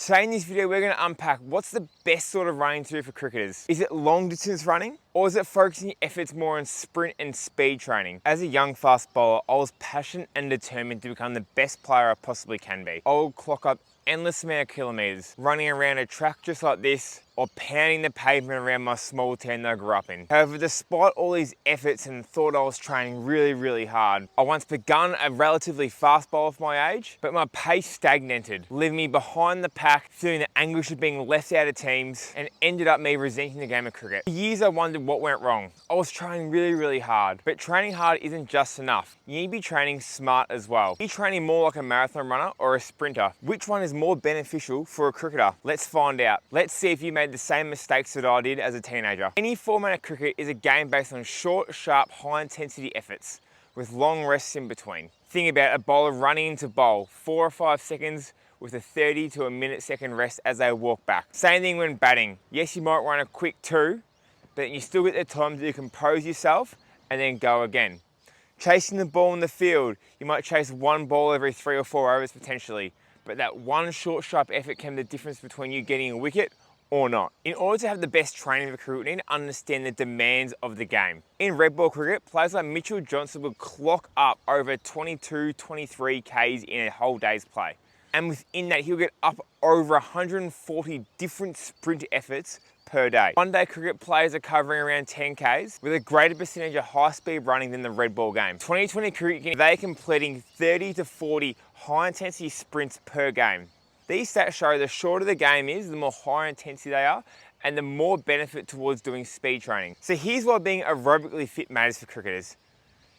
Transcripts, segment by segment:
Today in this video, we're going to unpack what's the best sort of running to do for cricketers. Is it long distance running, or is it focusing efforts more on sprint and speed training? As a young fast bowler, I was passionate and determined to become the best player I possibly can be. I would clock up endless amount of kilometers, running around a track just like this, or pounding the pavement around my small town that I grew up in. However, despite all these efforts and thought I was training really hard, I once begun a relatively fast bowler for my age, but my pace stagnated, leaving me behind the pack, feeling the anguish of being left out of teams, and ended up me resenting the game of cricket. For years I wondered what went wrong. I was training really hard, but training hard isn't just enough. You need to be training smart as well. Are you training more like a marathon runner or a sprinter? Which one is more beneficial for a cricketer? Let's find out. Let's see if you made the same mistakes that I did as a teenager. Any format of cricket is a game based on short, sharp, high intensity efforts with long rests in between. Think about a bowler running into bowl, 4 or 5 seconds with a 30 to a minute-second rest as they walk back. Same thing when batting. Yes, you might run a quick 2, but you still get the time to compose yourself and then go again. Chasing the ball in the field, you might chase one ball every 3 or 4 overs potentially, but that one short, sharp effort can be the difference between you getting a wicket or not. In order to have the best training of a cricket, you need to understand the demands of the game. In red ball cricket, players like Mitchell Johnson would clock up over 22, 23 Ks in a whole day's play. And within that, he'll get up over 140 different sprint efforts per day. One day cricket players are covering around 10 Ks with a greater percentage of high speed running than the red ball game. 2020 cricket, they're completing 30 to 40 high intensity sprints per game. These stats show the shorter the game is, the more high intensity they are, and the more benefit towards doing speed training. So here's why being aerobically fit matters for cricketers.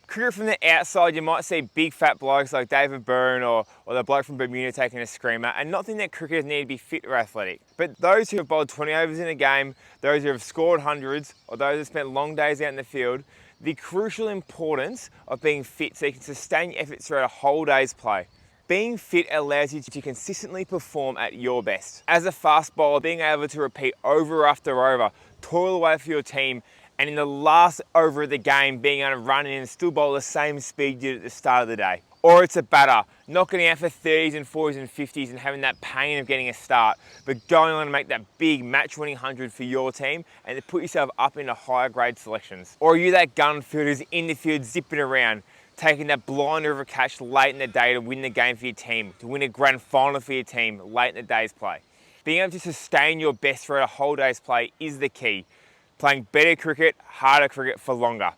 Cricket from the outside, you might see big fat blokes like David Byrne or the bloke from Bermuda taking a screamer, and not think that cricketers need to be fit or athletic. But those who have bowled 20 overs in a game, those who have scored hundreds, or those who have spent long days out in the field, the crucial importance of being fit so you can sustain your efforts throughout a whole day's play. Being fit allows you to consistently perform at your best. As a fast bowler, being able to repeat over after over, toil away for your team, and in the last over of the game, being able to run in and still bowl the same speed you did at the start of the day. Or it's a batter, knocking out for 30s and 40s and 50s and having that pain of getting a start, but going on to make that big match-winning 100 for your team and to put yourself up into higher grade selections. Or are you that gun fielder who's in the field zipping around, taking that blinder of a catch late in the day to win the game for your team, to win a grand final for your team late in the day's play? Being able to sustain your best for a whole day's play is the key. Playing better cricket, harder cricket for longer.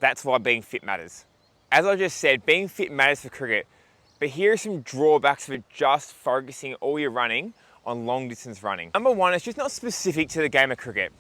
That's why being fit matters. As I just said, being fit matters for cricket, but here are some drawbacks for just focusing all your running on long distance running. Number one, it's just not specific to the game of cricket.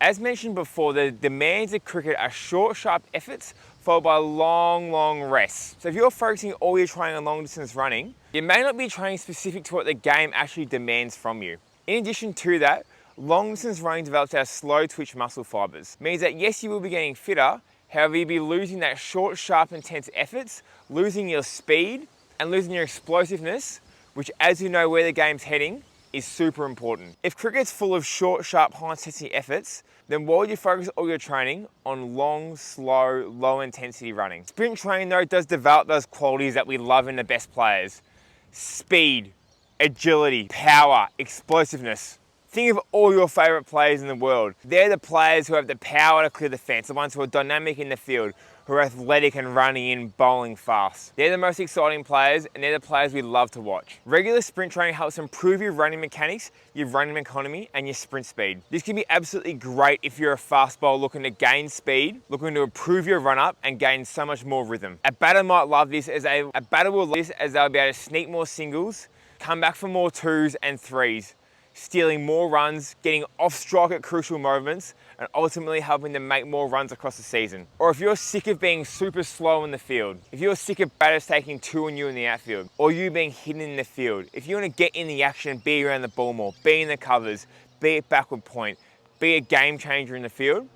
As mentioned before, the demands of cricket are short, sharp efforts followed by long rests. So if you're focusing all your training on long distance running, you may not be training specific to what the game actually demands from you. In addition to that, long distance running develops our slow twitch muscle fibers. Means that yes, you will be getting fitter, however, you'll be losing that short, sharp, intense efforts, losing your speed, and losing your explosiveness, which, as you know where the game's heading, is super important. If cricket's full of short, sharp, high intensity efforts, then why would you focus all your training on long, slow, low intensity running? Sprint training though does develop those qualities that we love in the best players. Speed, agility, power, explosiveness. Think of all your favourite players in the world. They're the players who have the power to clear the fence, the ones who are dynamic in the field, who are athletic and running in, bowling fast. They're the most exciting players, and they're the players we love to watch. Regular sprint training helps improve your running mechanics, your running economy, and your sprint speed. This can be absolutely great if you're a fast bowler looking to gain speed, looking to improve your run up, and gain so much more rhythm. A batter might love this as they'll be able to sneak more singles, come back for more 2s and 3s, stealing more runs, getting off strike at crucial moments, and ultimately helping them make more runs across the season. Or if you're sick of being super slow in the field, if you're sick of batters taking 2 on you in the outfield, or you being hidden in the field, if you want to get in the action, be around the ball more, be in the covers, be at backward point, be a game changer in the field,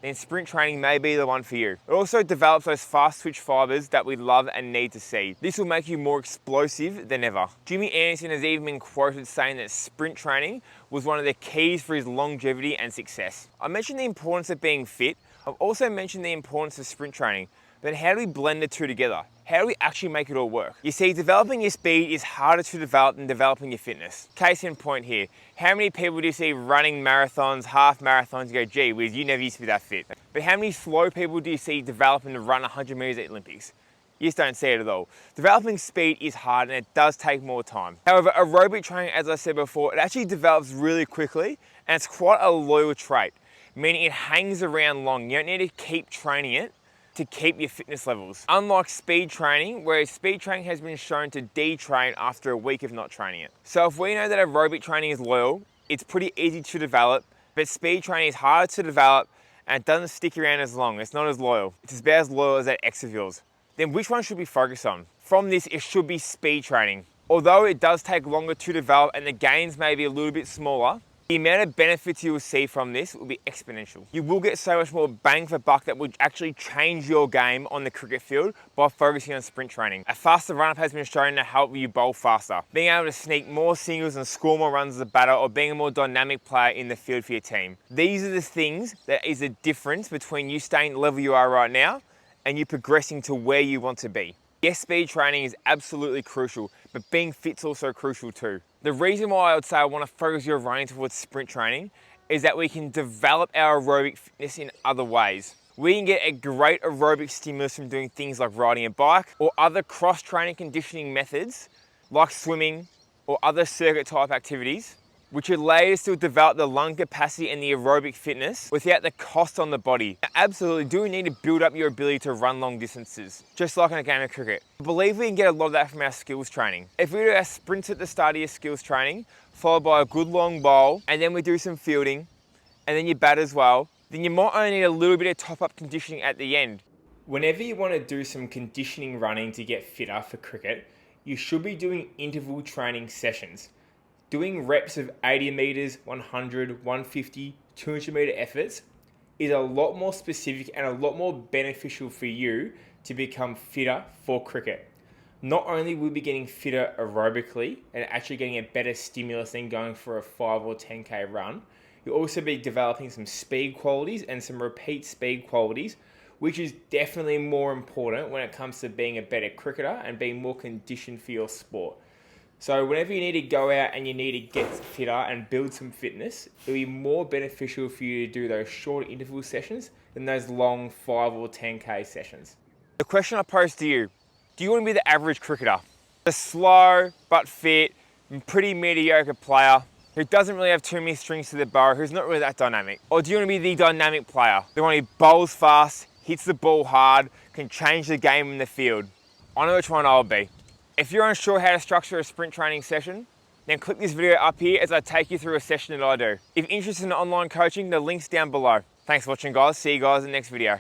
then sprint training may be the one for you. It also develops those fast twitch fibers that we love and need to see. This will make you more explosive than ever. Jimmy Anderson has even been quoted saying that sprint training was one of the keys for his longevity and success. I mentioned the importance of being fit. I've also mentioned the importance of sprint training, But how do we blend the two together? How do we actually make it all work? You see, developing your speed is harder to develop than developing your fitness. Case in point here, how many people do you see running marathons, half marathons, you go, gee whiz, you never used to be that fit. But how many slow people do you see developing to run 100 meters at Olympics? You just don't see it at all. Developing speed is hard and it does take more time. However, aerobic training, as I said before, it actually develops really quickly and it's quite a loyal trait, meaning it hangs around long. You don't need to keep training it to keep your fitness levels. Unlike speed training, where speed training has been shown to detrain after a week of not training it. So if we know that aerobic training is loyal, it's pretty easy to develop, but speed training is harder to develop and it doesn't stick around as long. It's not as loyal. It's about as loyal as that X of yours. Then which one should we focus on? From this, it should be speed training. Although it does take longer to develop and the gains may be a little bit smaller, the amount of benefits you will see from this will be exponential. You will get so much more bang for buck that will actually change your game on the cricket field by focusing on sprint training. A faster run-up has been shown to help you bowl faster. Being able to sneak more singles and score more runs as a batter, or being a more dynamic player in the field for your team. These are the things that is the difference between you staying at the level you are right now and you progressing to where you want to be. Yes, speed training is absolutely crucial, but being fit's also crucial too. The reason why I would say I want to focus your running towards sprint training is that we can develop our aerobic fitness in other ways. We can get a great aerobic stimulus from doing things like riding a bike or other cross-training conditioning methods like swimming or other circuit type activities, which allow you to still develop the lung capacity and the aerobic fitness without the cost on the body. Now, absolutely, do we need to build up your ability to run long distances, just like in a game of cricket? I believe we can get a lot of that from our skills training. If we do our sprints at the start of your skills training, followed by a good long bowl, and then we do some fielding, and then you bat as well, then you might only need a little bit of top-up conditioning at the end. Whenever you want to do some conditioning running to get fitter for cricket, you should be doing interval training sessions. Doing reps of 80 meters, 100, 150, 200 meter efforts is a lot more specific and a lot more beneficial for you to become fitter for cricket. Not only will you be getting fitter aerobically and actually getting a better stimulus than going for a 5 or 10k run, you'll also be developing some speed qualities and some repeat speed qualities, which is definitely more important when it comes to being a better cricketer and being more conditioned for your sport. So whenever you need to go out and you need to get fitter and build some fitness, it'll be more beneficial for you to do those short interval sessions than those long 5 or 10k sessions. The question I pose to you, do you want to be the average cricketer? The slow but fit, pretty mediocre player who doesn't really have too many strings to their bow, who's not really that dynamic? Or do you want to be the dynamic player, the one who bowls fast, hits the ball hard, can change the game in the field? I know which one I'll be. If you're unsure how to structure a sprint training session, then click this video up here as I take you through a session that I do. If you're interested in online coaching, the link's down below. Thanks for watching, guys. See you guys in the next video.